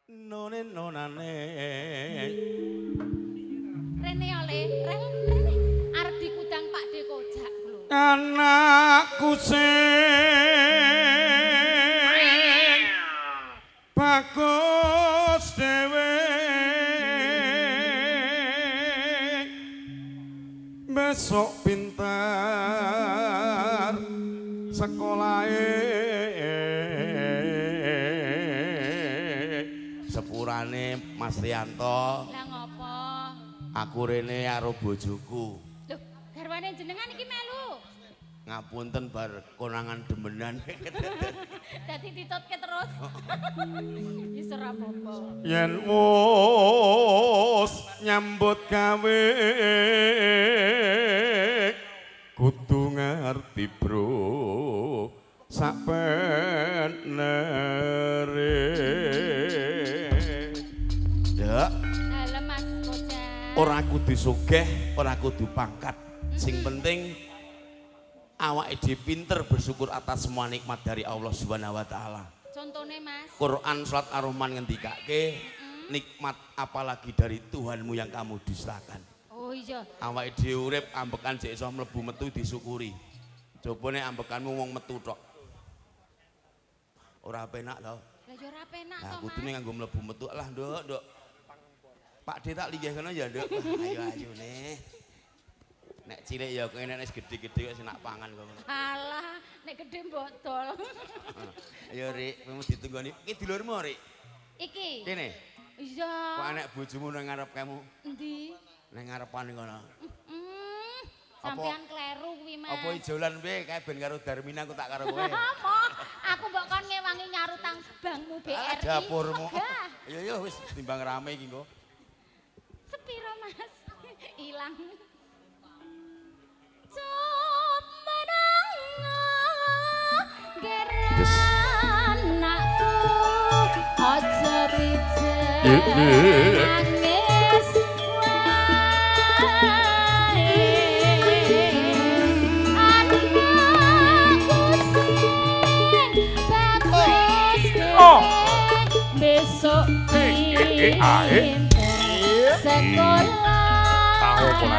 None nonane. Rene ole, Rene arep dikudang Pak De Kojak lho. Anakku sing bagus dhewe besok pintar sekolahe sepurane Mas Rianto. Lah ngopo? Aku rene karo bojoku. Loh, garwane jenengan iki melu. Ngapunten bar konangan demenan. Dadi ditutke terus. Wis ora apa-apa. Yen wis nyambut gawe kudu ngerti bro sapenere. Ya, Dalem Mas Kojak. ora kudu sugih, ora kudu pangkat. Sing penting awake dhewe pinter bersyukur atas semua nikmat dari Allah Subhanahu wa taala. Contone Mas. Quran surat Ar-Rahman ngendikake nikmat apalagi dari Tuhanmu yang kamu dustakan. Oh iya. Awake dhewe urip ambekan sik iso mlebu metu disyukuri. Jobone ambekanmu wong metu tok. Ora penak to. Lah yo ora penak Nah, to, Mas. kudune nganggo mlebu metu. Lah, Nduk. Pak D tak linggih kono ya, Nduk. Ayo nih. Nek cilik ya kowe nek wis gedhe-gedhe wis enak pangan kok. Alah, nek gedhe mbotol. Ayo Rik, mesti ditunggoni. Iki dulurmu Rik. Iki. Kene. Iya. Kok anek bojomu nang ngarep kamu? Endi? Nang ngarepan kono. Sampean kleru kuwi, Mas. Apa ijolan piye kae ben karo Darmina aku tak karo kowe. Apa? Aku mbok kon ngewangi nyarutang bankmu BRI. Dapurmu. Ogah. Ya wis timbang rame iki engko. Sepiro, Mas? Ilang. Cop menang geranakku aja pijet nangis wae anakku sing bagus besok pinter sekolah Tahu pola.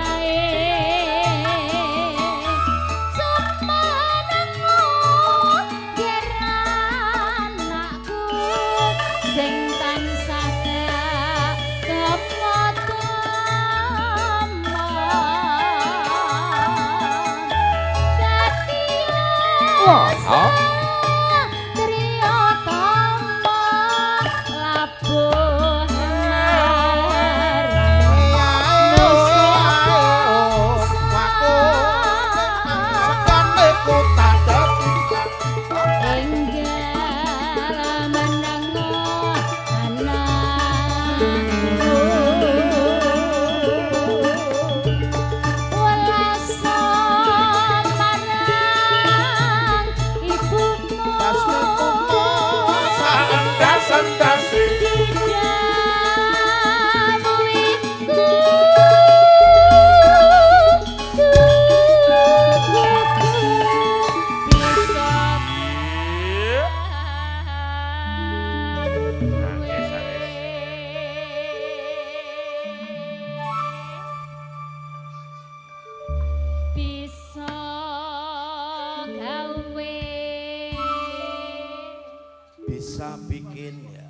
Bisa bikin ya.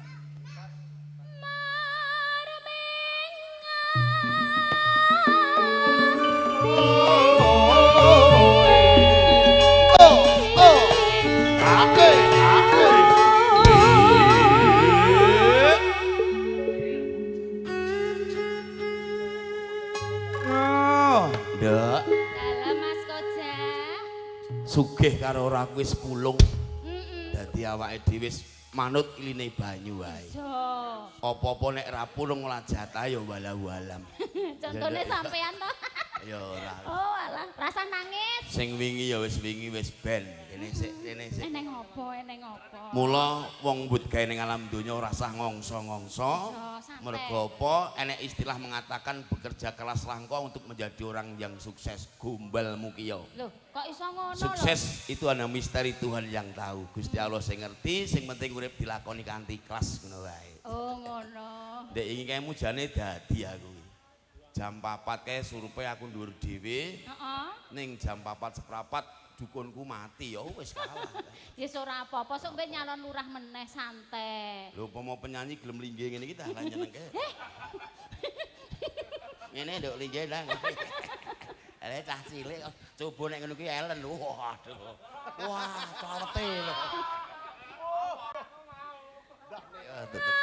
Nduk, Dalam Mas Kojak. sugih karo ora wis pulung. Heeh. Dadi awake dhewe wis manut iline banyu wae. Jo. Apa-apa nek ra pulung ora jatah ya walau alam. Contone sampean to. Ya ora. Oh, alah, rasa nangis. Sing wingi ya wis wingi wis ben. Kene sik. Eneng apa, eneng apa? Mula wong mbut gawe ning alam donya ora sah ngongso-ngongso, Jo, santai. Mergo apa? Enek istilah mengatakan bekerja keras langkah untuk menjadi orang yang sukses. Gombal mukiyo. Loh, kok iso ngono lho? Sukses itu ada misteri Tuhan yang tahu. Gusti Allah sing ngerti, sing penting urip dilakoni kanthi ikhlas ngono wae. Oh, ngono. Dek iki kemu jane dadi aku. Jam 4 kae surupe aku ndur dhewe. Heeh. Ning jam 4 seprapat dukunku mati ya wis kalah. Ya ora apa-apa, sok mbek nyalon lurah meneh santai. Lho pomo penyanyi gelem linggih ngene iki tak lanjenengke. Ngene nduk linggih ndang. Ele cah cilik coba nek ngono ki elen. Waduh. Wah, cawete lho. Ya tetep.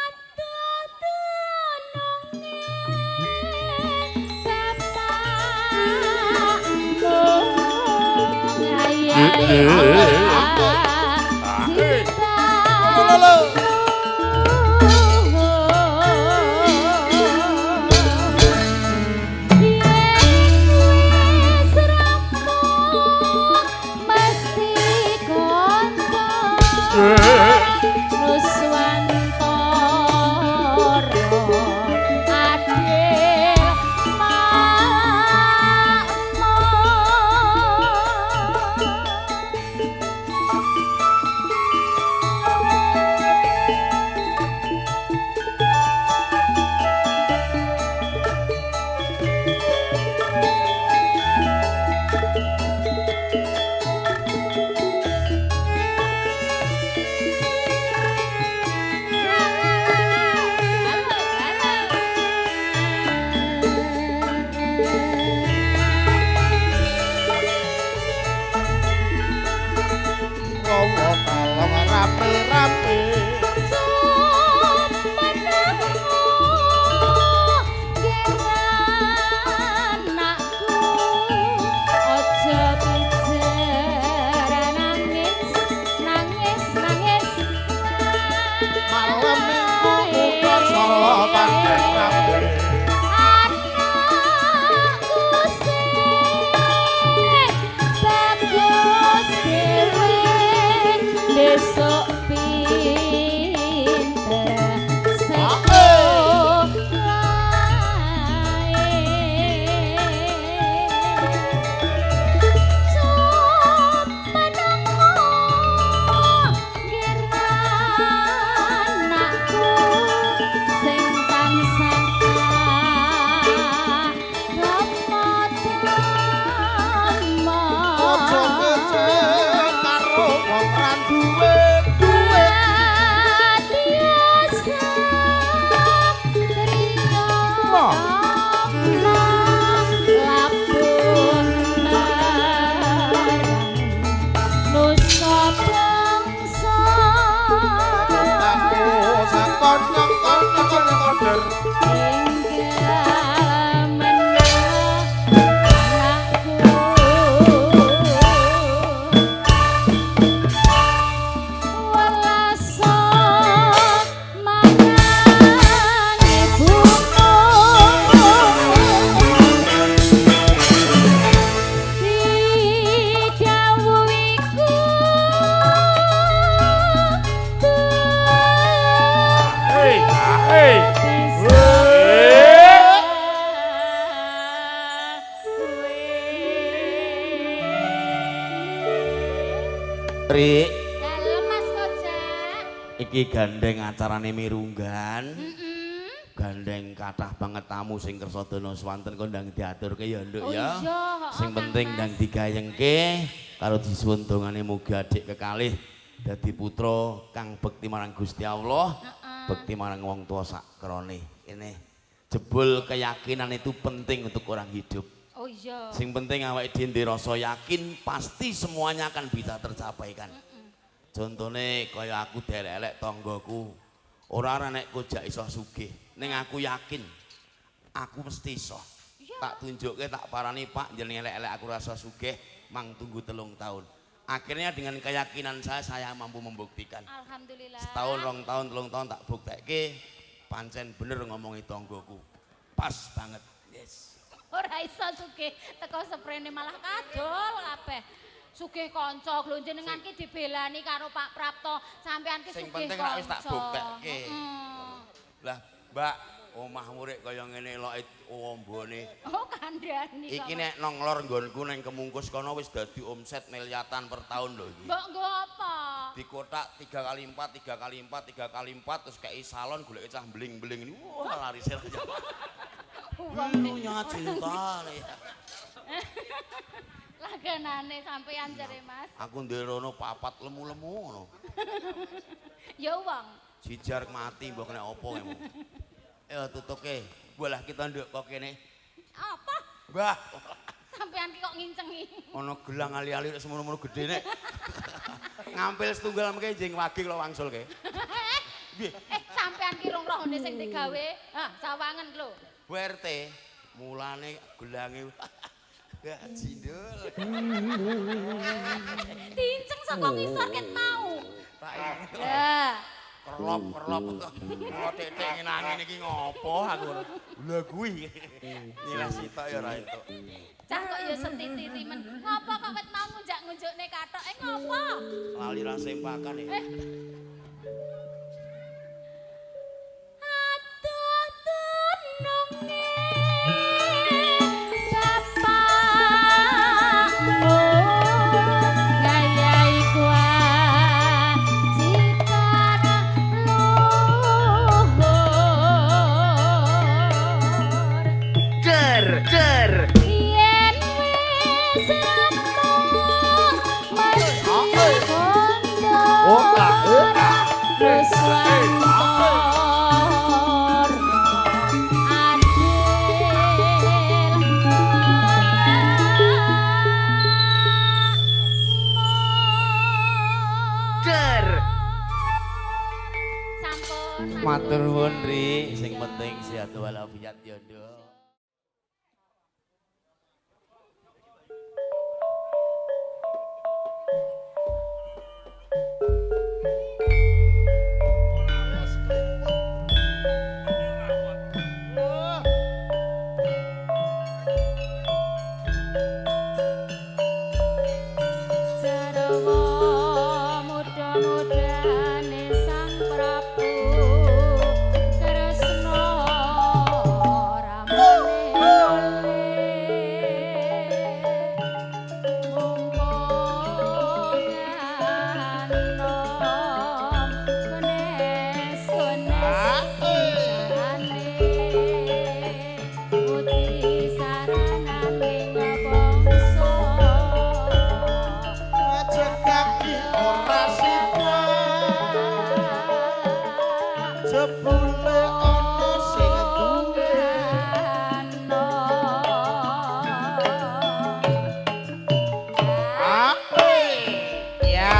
Rik. Dalem Mas Kojak. Iki gandeng acarane mirunggan. Gandeng kathah banget tamu sing kersa dana swanten kok ndang diaturke ya nduk ya. Sing penting ndang digayengke karo disuwun dongane muga adik kekalih dadi putra kang bekti marang Gusti Allah, bekti marang wong tuwa sak krone. Ini jebul keyakinan itu penting untuk orang hidup. Oh iya. Sing penting awake dhewe rasa yakin pasti semuanya akan bisa tercapai kan. Contone kaya aku delek-elek tanggoku. Ora nek Kojak iso sugih, ning aku yakin aku mesti iso. Tak tunjukke tak parani Pak jeneng elek-elek aku rasa sugih mang tunggu 3 tahun. Akhirnya dengan keyakinan saya mampu membuktikan. Alhamdulillah. Setahun, 2 tahun, 3 tahun tak buktekke pancen bener ngomongi tanggoku. Pas banget. Yes. Ora iso sugih teko sprene malah kadol kabeh. Sugih kanca lho jenengan ki dibelani karo Pak Prapto sampean ki sugih kanca. Sing penting nek wis tak buktekke. Lah, Mbak, Omahmu rek kaya ngene eloke ombone. Oh, kandhani. Iki nek nang lor nggonku ning Kemungkus kono wis dadi omset miliatan per tahun lho iki. Mbok nggo apa? Dikotak 3 kali 4, 3 kali 4, 3 kali 4 terus kei salon golek cah bling-bling. Wah, laris aja. Punya cinta ya. Laganane sampean jare Mas. Aku nderono papat lemu-lemu ngono. Ya wong. Jijar mati mbok kena opo kamu. Tutuke. Bolah kita nduk kok kene. Apa? Mbah. Sampean ki kok ngincengi. Ana gelang ali-ali semono-mono gedene. Ngampil setunggal mengke jeng wagi kula wangsul ke. Sampean ki rong rohone sing digawe. Hah, sawangen lho. Bu RT, mulane gelange ya cindul. Diinceng saka ngisor ket mau. Tak inget. Ya. Kerlop-kerlop kok. Tetek nangin iki ngopo aku. Lha kuwi. Nilai sitok ya ora entuk. Cah kok ya setiti men. Ngopo kok wit mau ngunjuk-ngunjukne kathok? Ngopo? Lali ra sempakan ya. Aduh tununge Bapak gayai kewajiban luhur Der yen wis lempung mesti kondo terus wantor adil Der sampun Matur nuwun Ri, sing penting sehat walafiat ya nduk. Jarwa muda-mudane Sang Prabu tresna ramane kaki ora sida jebule ana sing duwe ya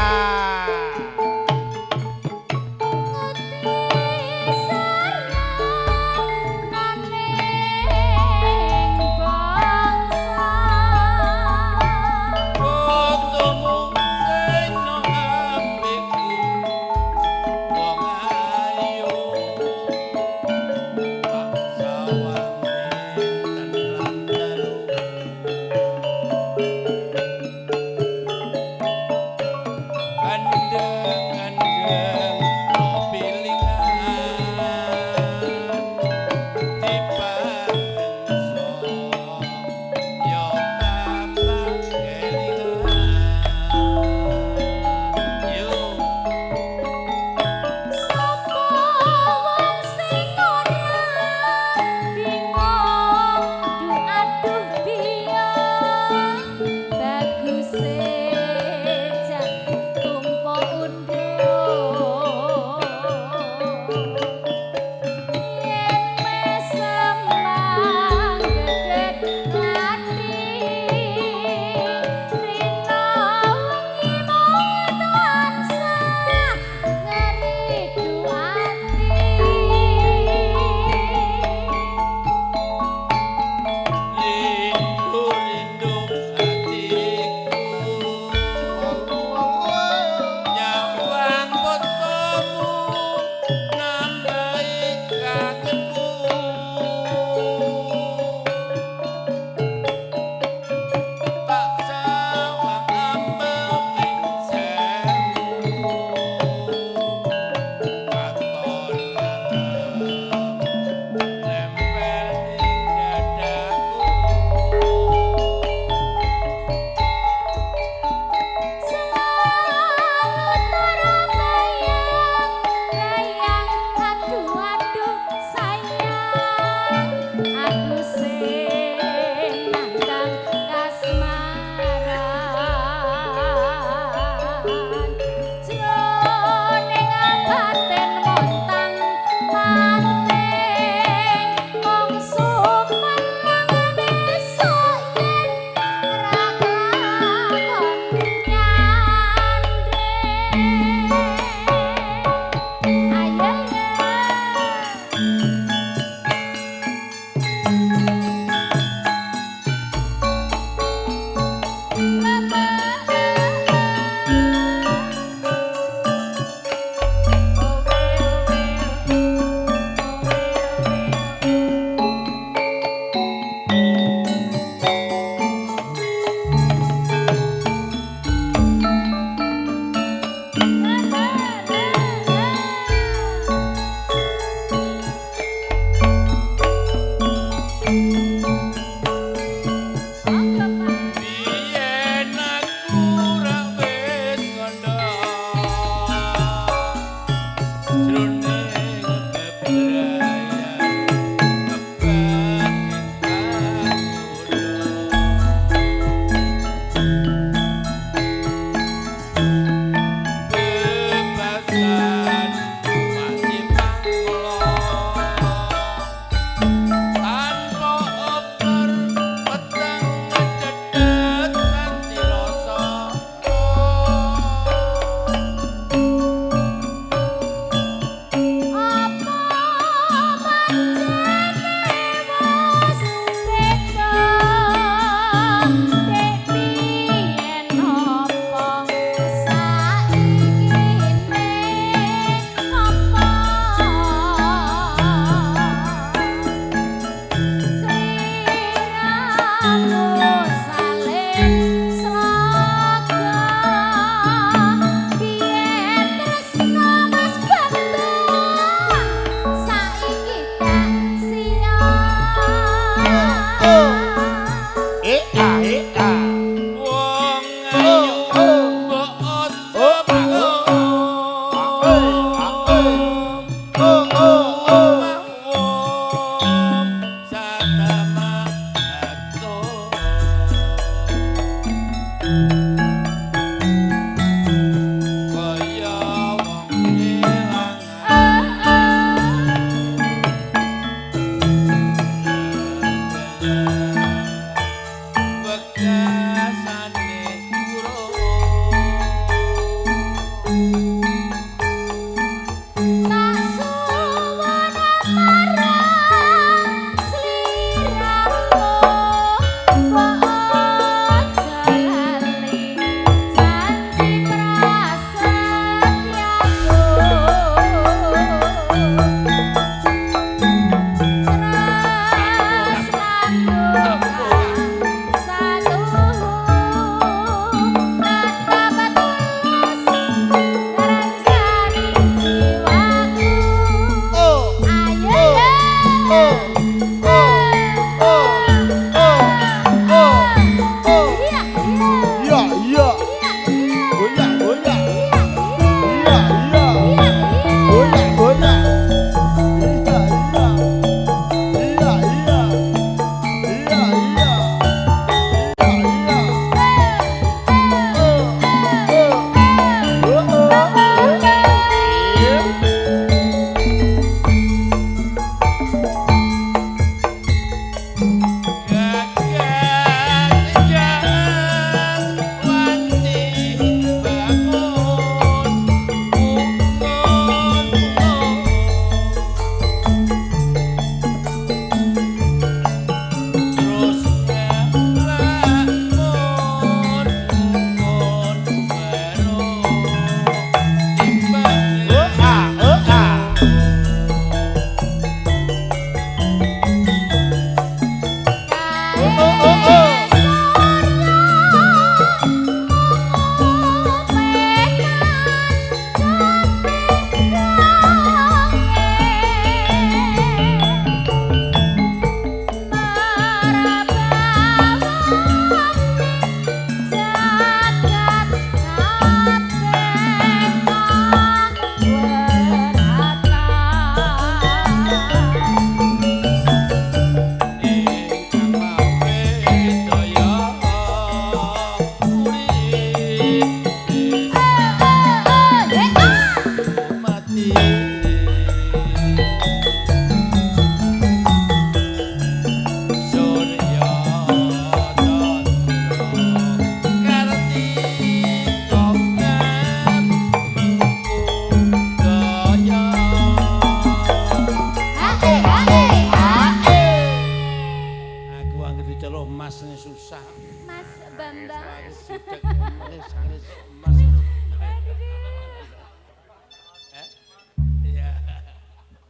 susah. Mas Bambang.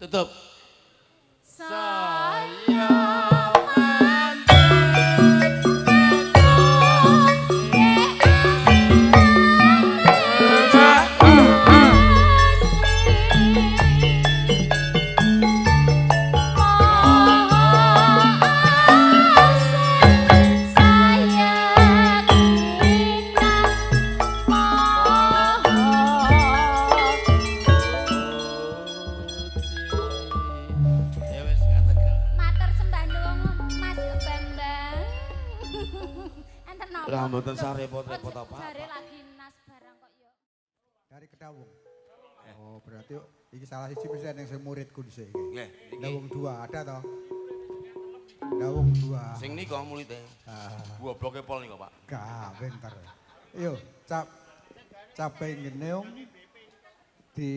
Tutup. Saya Mboten sarepot-repot apa. Jare lagi nas barang kok yo. Dari Kedawung. Oh, berarti iki salah siji pisan yang muridku dhisik iki. Nggih, niki. Kedawung 2 ada toh? Kedawung 2. Sing nika mulite. Gobloke pol nika, Pak. Gak bentar. Yo, cape ngeneung di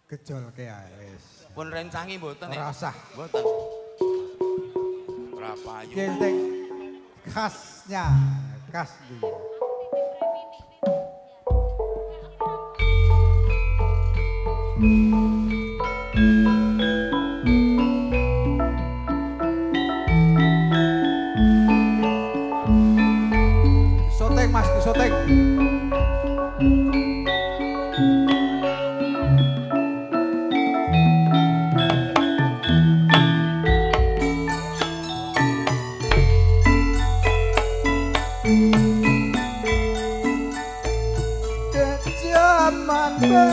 gejolke ae wis. Pun rencangi mboten ya? Ora usah. Mboten. Berapa ayu? Ki khasnya, khas dulu. Soteng mas, soteng. Kejaman berjuang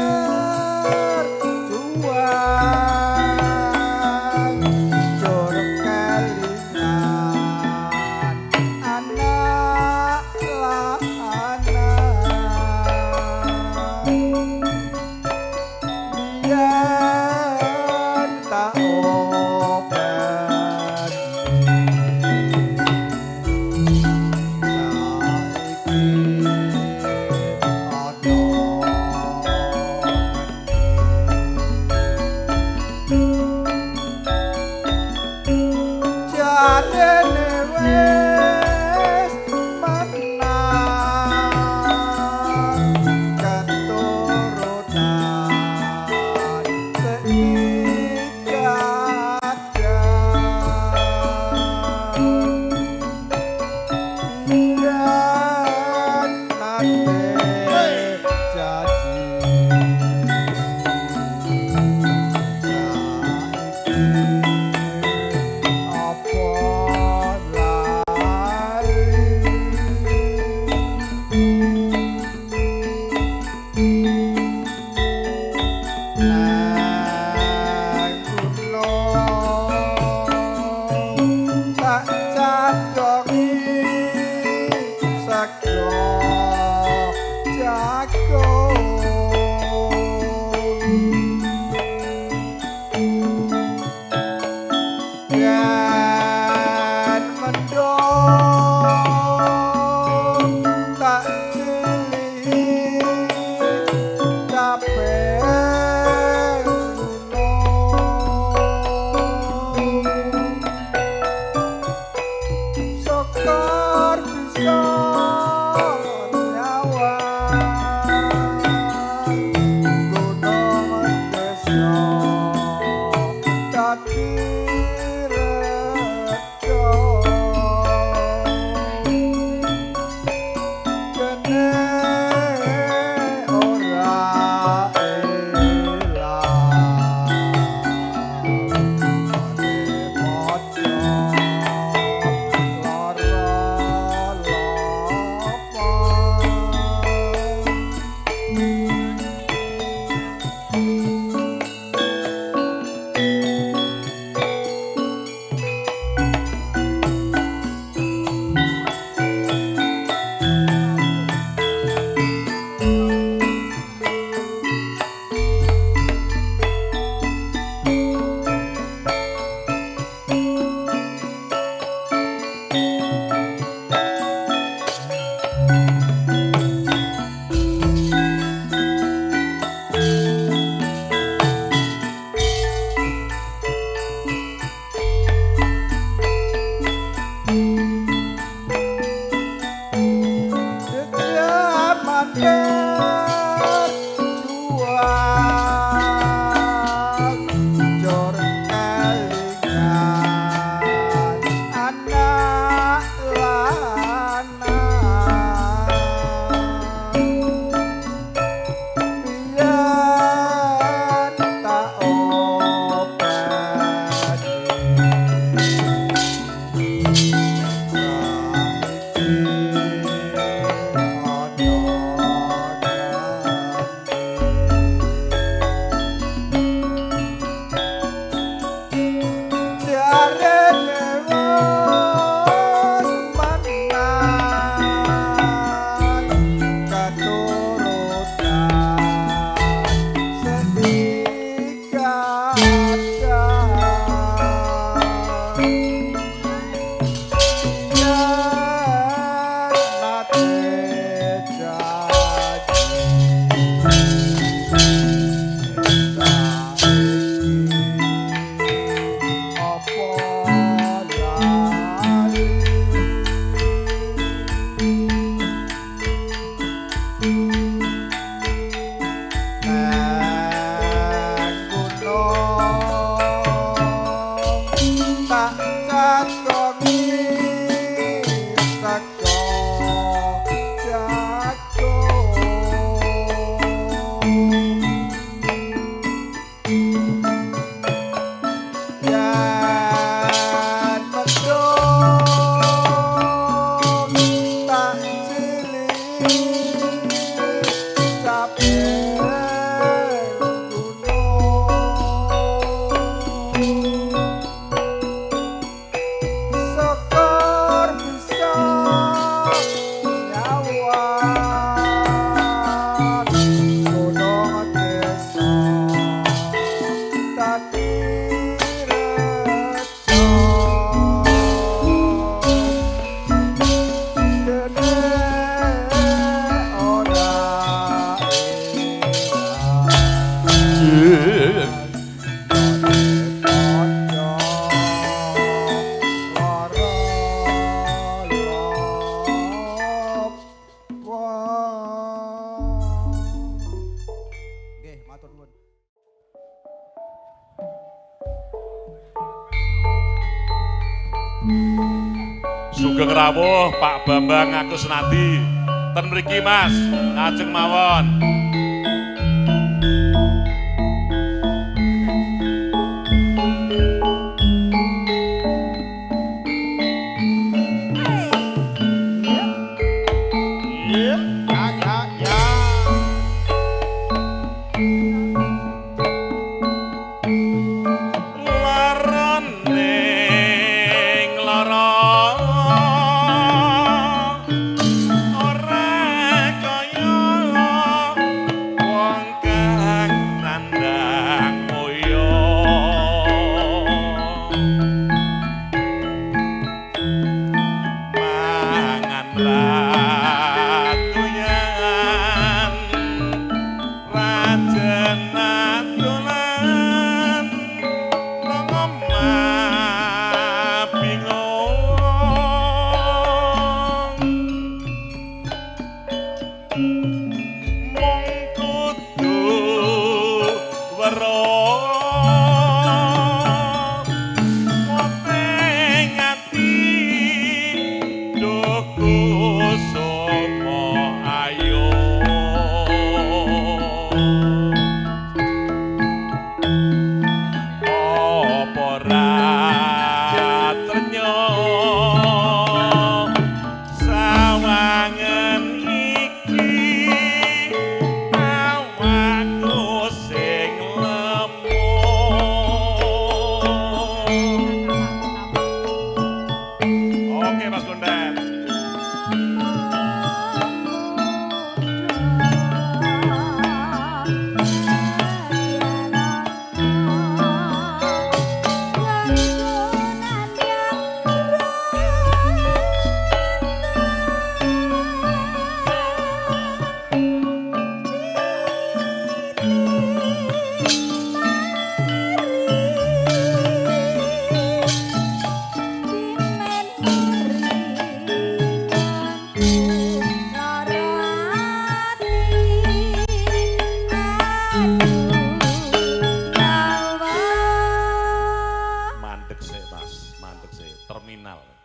Sugeng rawuh Pak Bambang Akusnadi ten mriki Mas ngajeng mawon.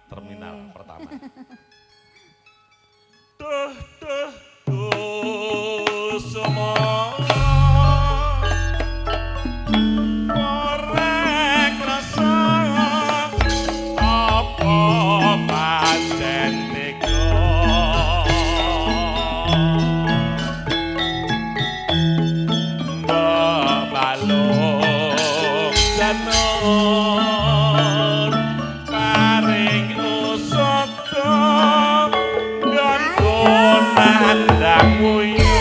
Terminal pertama. Semua korek rasa apa pancen tega balung janur paring usata nggon nandang wuyo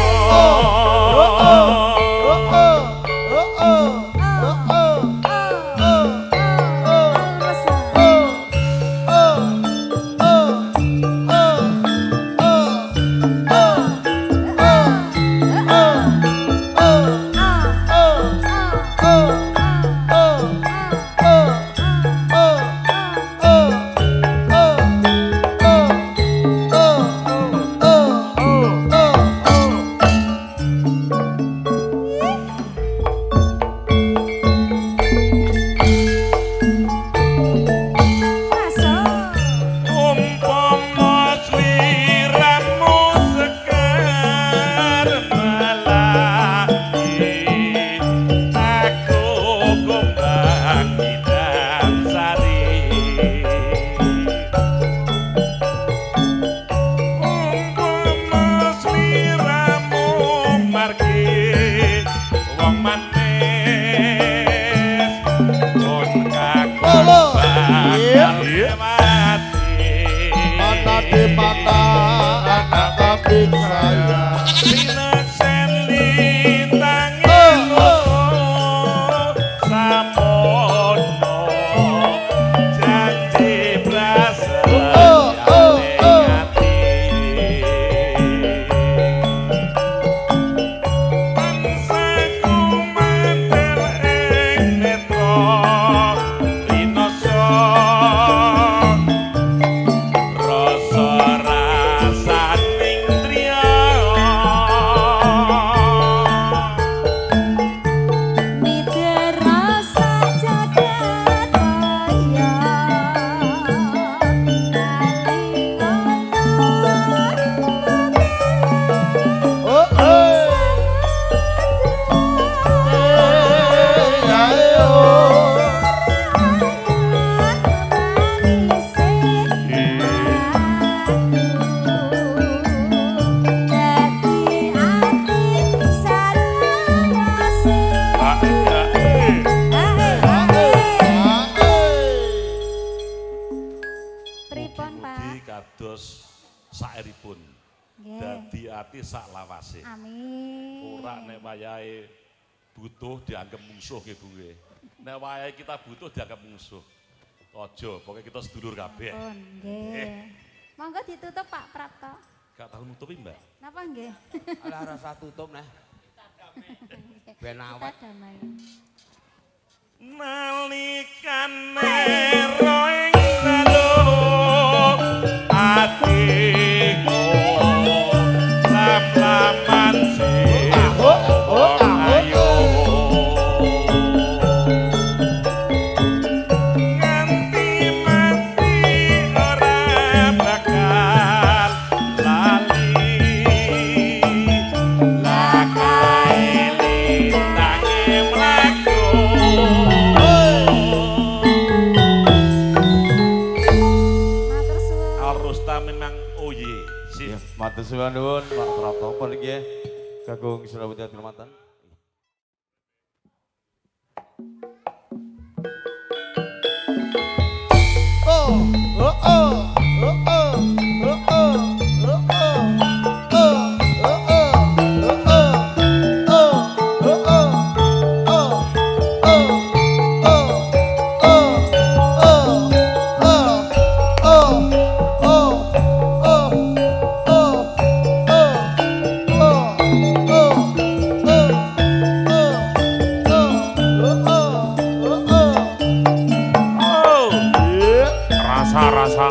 saeripun. Dadi ati sak lawase. Amin. Ora nek wayahe butuh dianggap musuh nggih Bu nggih. Nek wayahe kita butuh dianggap musuh. Aja, pokoknya kita sedulur kabeh. Nggih. Monggo ditutup Pak Prapto. Gak tahu nutupi Mbak. Napa nggih? Alah rasa tutup nah. Ben awet. Kita damai. Nalikane roeng daluk atiku lam-laman ayo nganti mati ora bakal lali lakae lintange mlaku. Memang oye sih. Matur suwun nuwun Pak Prapto pun nggih Kakung Surabaya Kalimantan. Rasa-rasa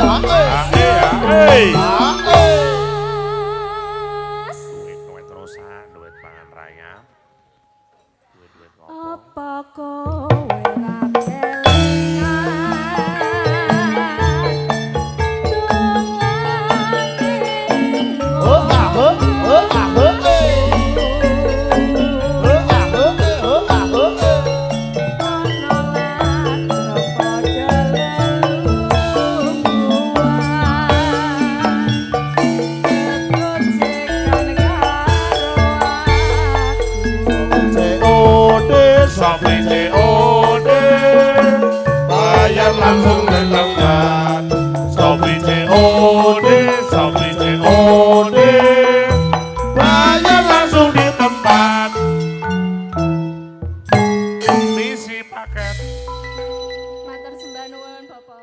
Duit terusan, duit pangan rayap. Duit apa? Apa kowe ra Sofi COD bayar langsung di tempat. Sofi COD bayar langsung di tempat. Misi paket. Matur sembah nuwun Bapak.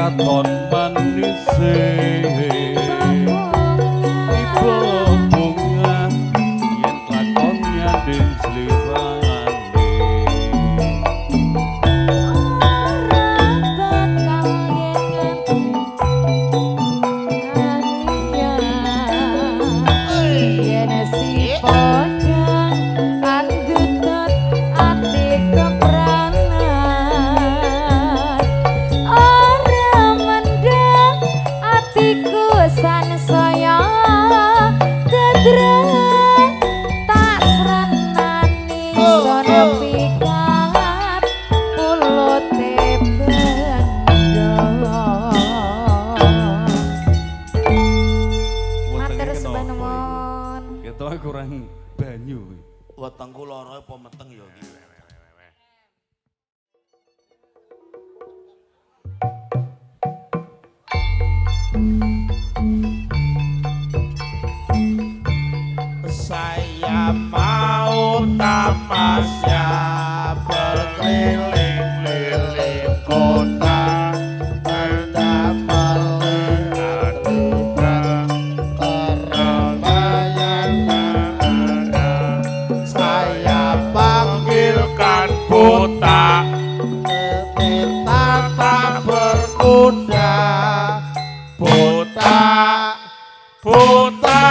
katon manise ibu bunga yen lakon nyanding slirane kurang banyu. Wetengku lara apa meteng ya iki. Saya mau tamasya berkeliling-liling kota berdamel aturan keramaian. Saya panggilkan kota tata berkuda buta buta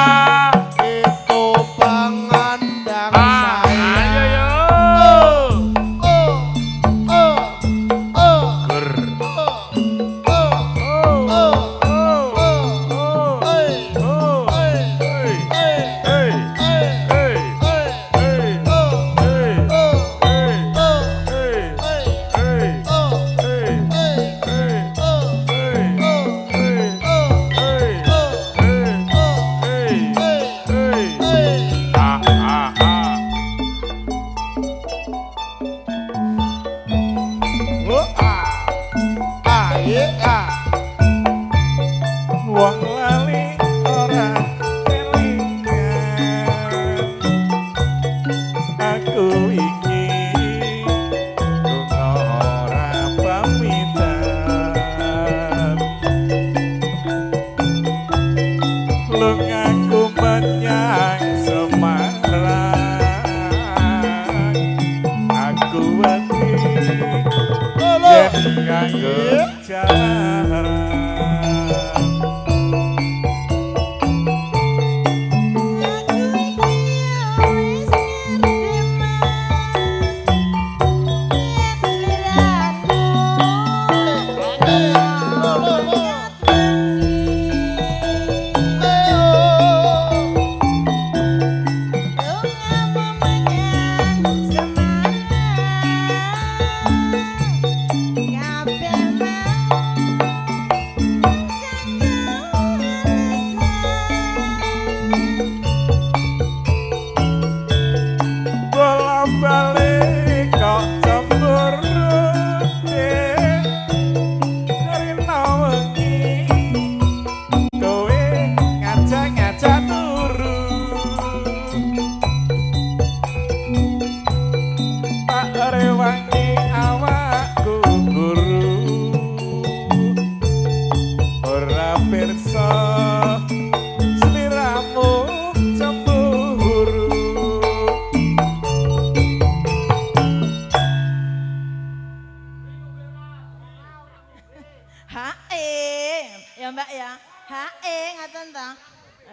itu pengandang saya. Wong lali ora kelingan aku iki lunga ora pamitan lungaku menyang Semarang aku wedi yen nganggo jalan.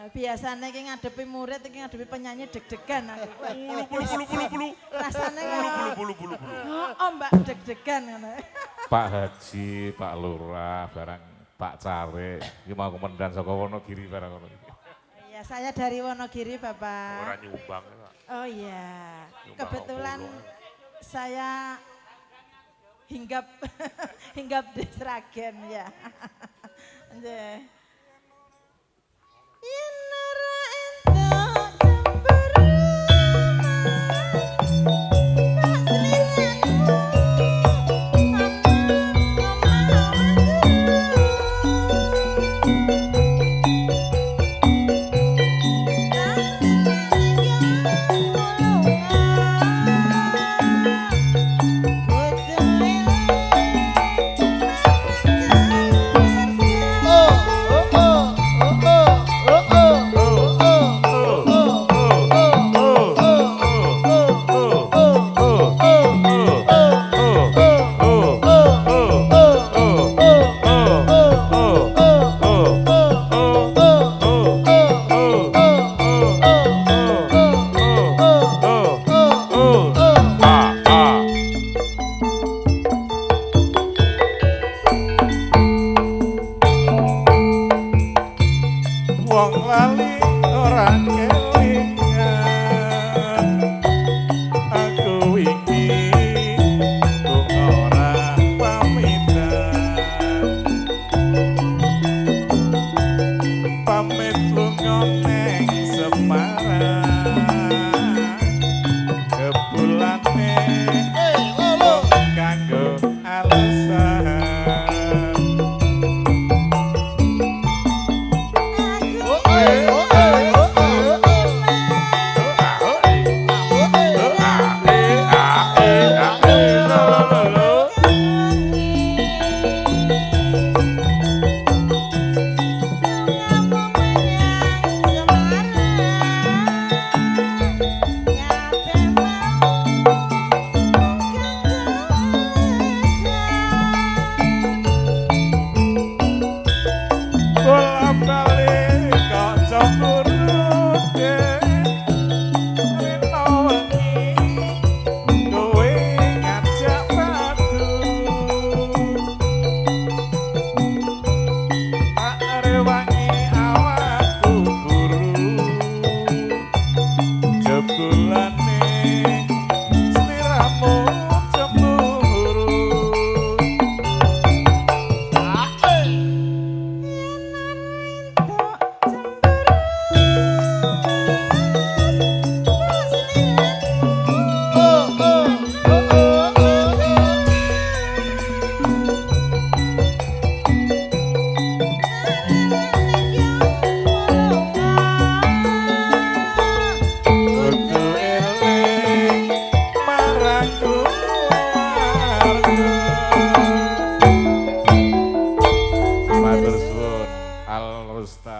Biasanya iki ngadepi murid, iki ngadepi penyanyi deg-degan aku. Bulu. Rasane Bulu. Oh, Mbak deg-degan ngono. Pak Haji, Pak Lurah, barang Pak Care, iki mau komandan saka Wonogiri barang ngono iki. Iya, saya dari Wonogiri, Bapak. Ora nyumbang. Oh iya. Kebetulan saya hinggap di Sragen ya. Nggih.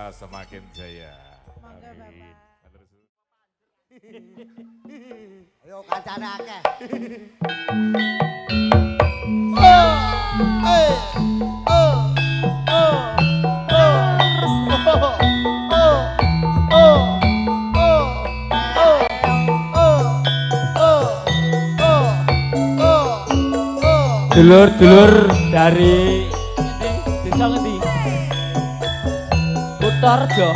bisa semakin jaya. Monggo, Amin. Ayo kancane akeh. Dulur-dulur dari desa ngendi? Kutorjo.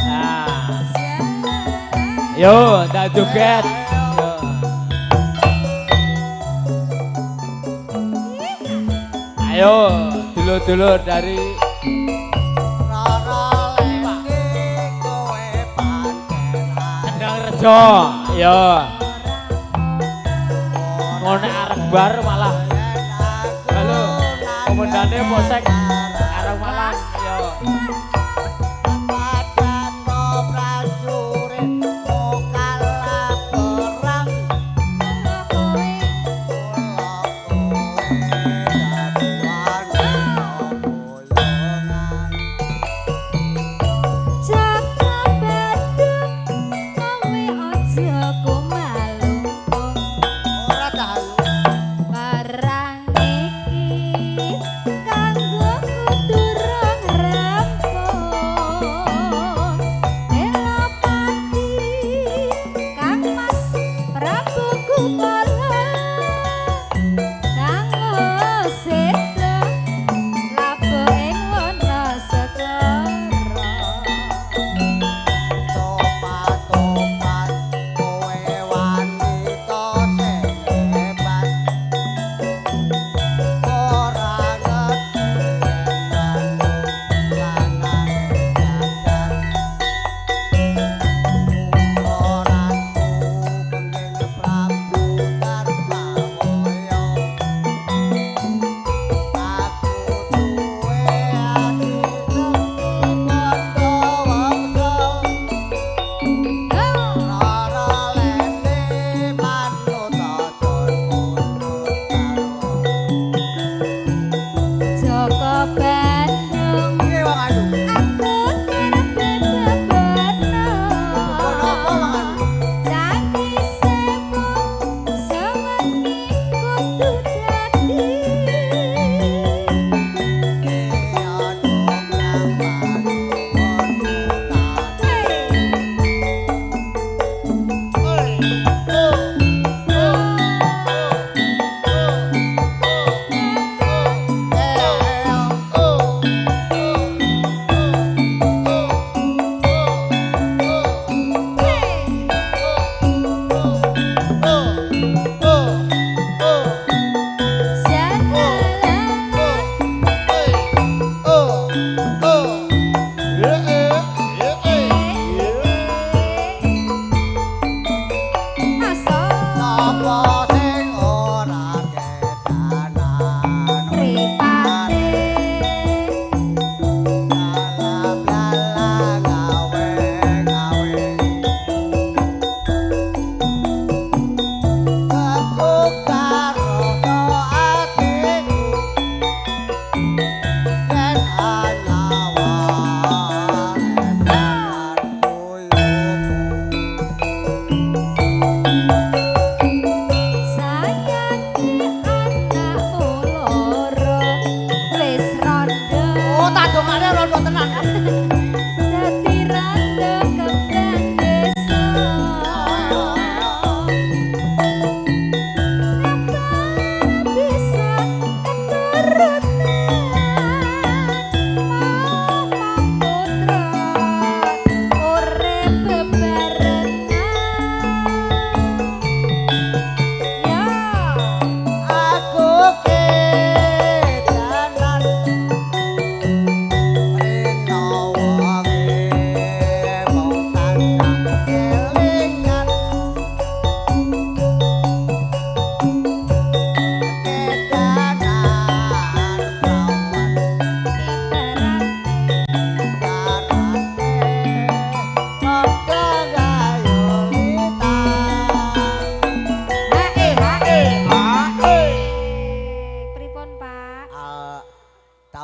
Nah. Yo, tak joget. Yo. Ayo, dulur-dulur dari Kendang Rejo. Yo. Ngono arep bar malah. Halo, komandane Polsek arep malah. Yo.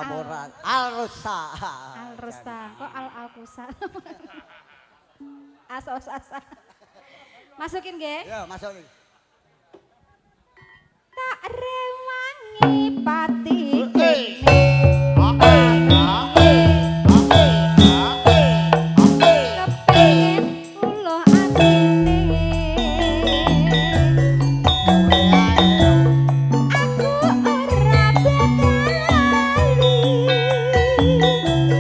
Samuran Al-Rusa. Al-Rusta, kok Al-Alkusa. Asa. Masukin nggih. Ya, masukin. Tak rewangi pati kene. Kepengin kula atine. Aku ora bekali.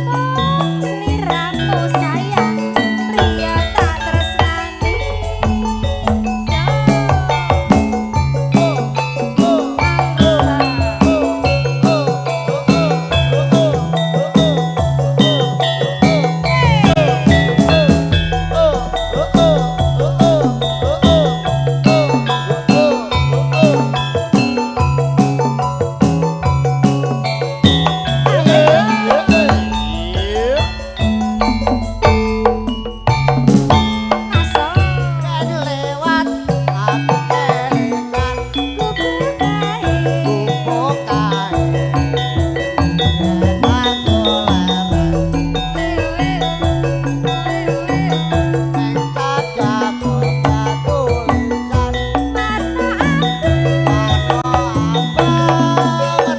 Mung sliramu sayang, priya tak tresnani. Lewat aku kelingan bubuk kae. Aku leren ning cadaku tulisan warna abang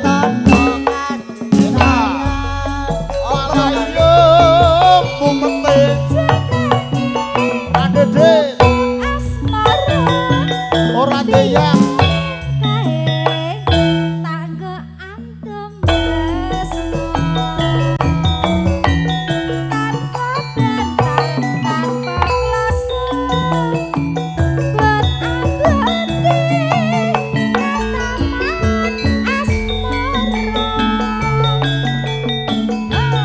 tanpa kasih ora yo mumet adede ora deyang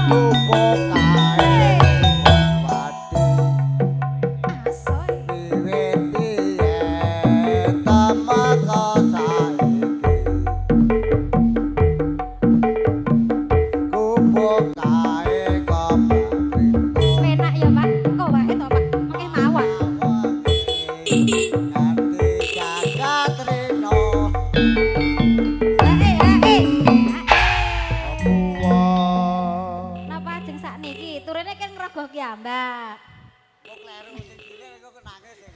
bubuk kae pati wiwit yen tamaka saiki bubuk kae kopatrito Penak ya Pak, kok wae to Pak, mengke mawon. nganti jagat rino Napa ajeng sakniki? Turune kan ngrogoh ki ambak. kok kleru sing dine kok nangis ya.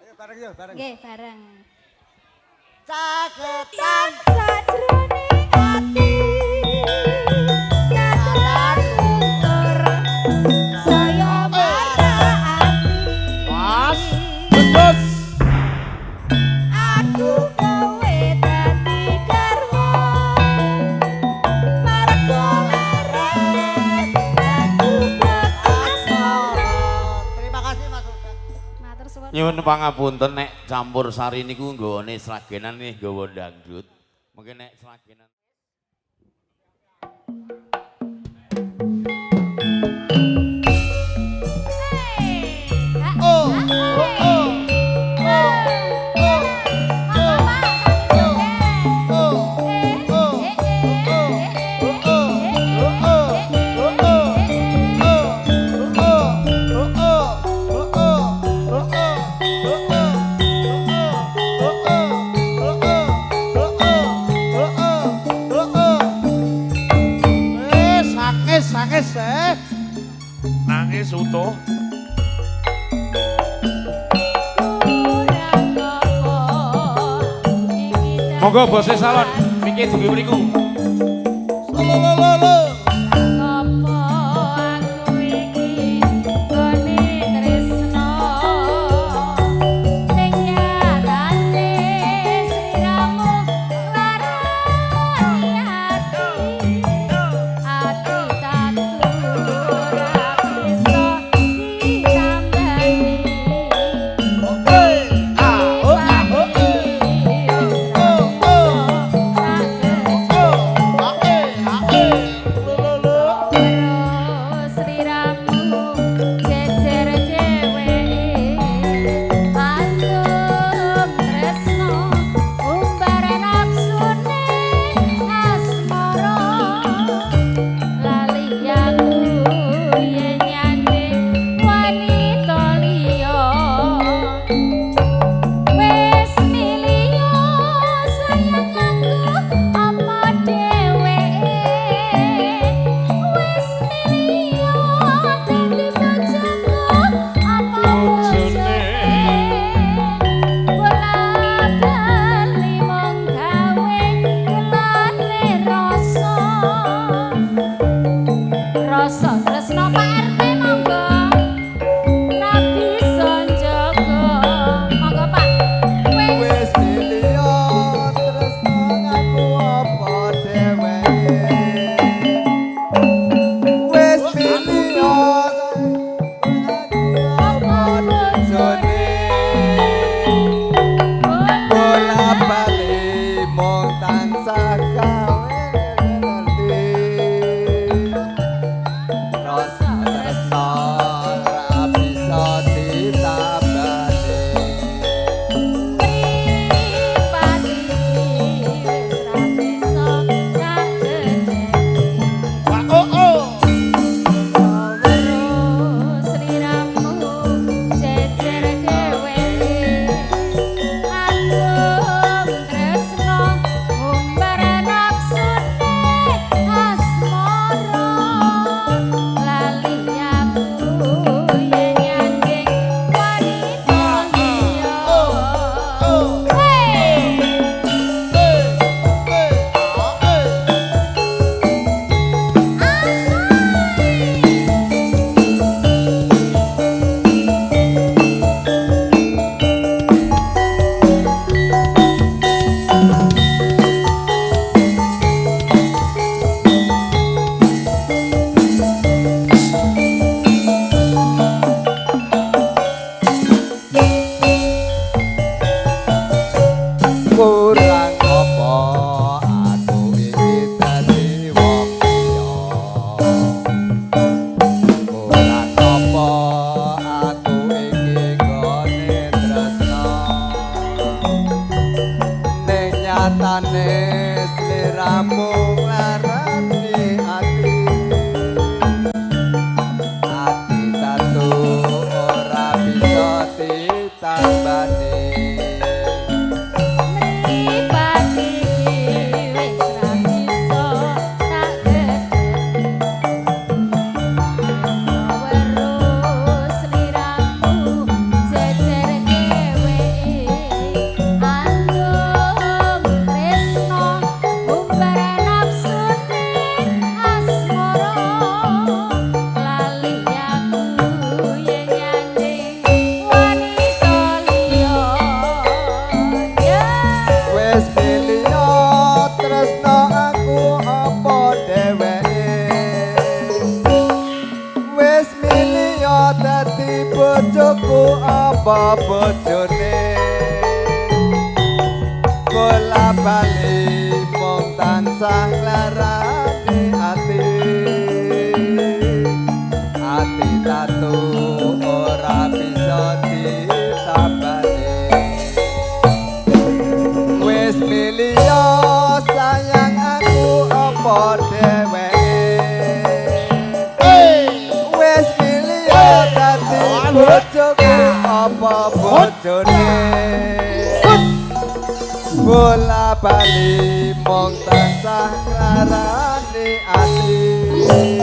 Ayo bareng yo bareng Nggih, bareng. cagetan Sajroning ati katakan utur saya marani. Mas, betus. Aku kowe dadi garwa marga leren aku buat asmara. terima kasih Mas Ustaz. Matur suwun. Nyuwun pangapunten nek campur sari niku nggawane sragenan nih nggawa dangdut. Mungkin nek sragenan Sangis Nangis utuh. Monggo bose salon, mikir dugi mriku. apa bojone bola bali mung tansah larane ati ati tatu ora bisa ditambani wis milio sayang aku apa dheweke wis milio dadi bojoku apa bojone bola bali mung tansah larane ati